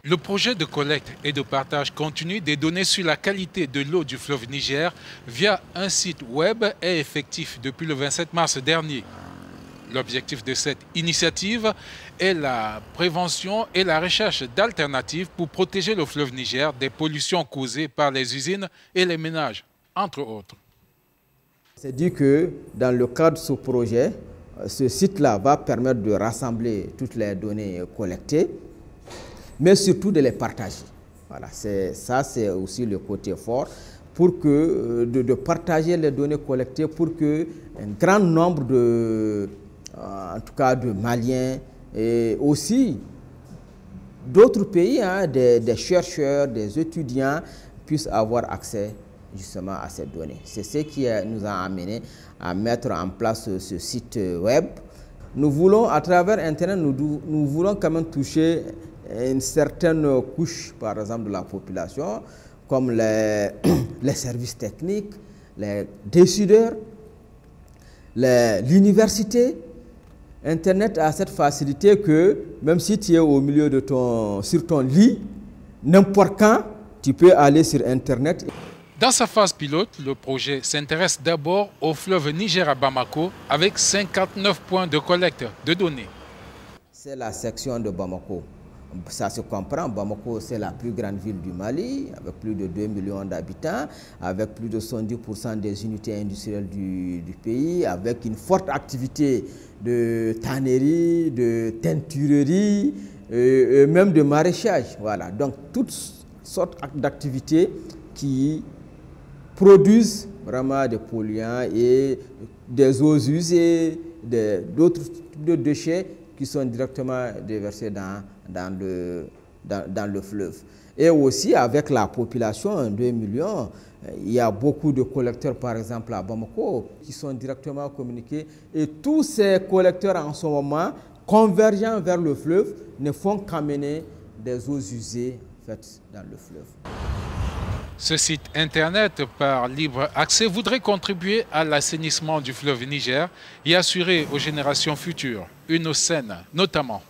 Le projet de collecte et de partage continu des données sur la qualité de l'eau du fleuve Niger via un site web est effectif depuis le 27 mars dernier. L'objectif de cette initiative est la prévention et la recherche d'alternatives pour protéger le fleuve Niger des pollutions causées par les usines et les ménages, entre autres. C'est dit que dans le cadre de ce projet, ce site-là va permettre de rassembler toutes les données collectées, mais surtout de les partager. Voilà, c'est aussi le côté fort, pour que, de partager les données collectées pour que un grand nombre en tout cas de Maliens et aussi d'autres pays, des chercheurs, des étudiants puissent avoir accès justement à ces données. C'est ce qui nous a amené à mettre en place ce site web. Nous voulons, à travers Internet, nous voulons quand même toucher une certaine couche, par exemple, de la population, comme les services techniques, les décideurs, l'université. Internet a cette facilité que, même si tu es au milieu de sur ton lit, n'importe quand, tu peux aller sur Internet. Dans sa phase pilote, le projet s'intéresse d'abord au fleuve Niger à Bamako avec 59 points de collecte de données. C'est la section de Bamako. Ça se comprend, Bamako c'est la plus grande ville du Mali, avec plus de 2 millions d'habitants, avec plus de 70% des unités industrielles du pays, avec une forte activité de tannerie, de teinturerie, même de maraîchage. Voilà. Donc toutes sortes d'activités qui produisent vraiment des polluants et des eaux usées, d'autres déchets qui sont directement déversés dans le fleuve. Et aussi avec la population, 2 millions, il y a beaucoup de collecteurs, par exemple à Bamako, qui sont directement communiqués. Et tous ces collecteurs en ce moment, convergeant vers le fleuve, ne font qu'amener des eaux usées faites dans le fleuve. Ce site internet par libre accès voudrait contribuer à l'assainissement du fleuve Niger et assurer aux générations futures une eau saine, notamment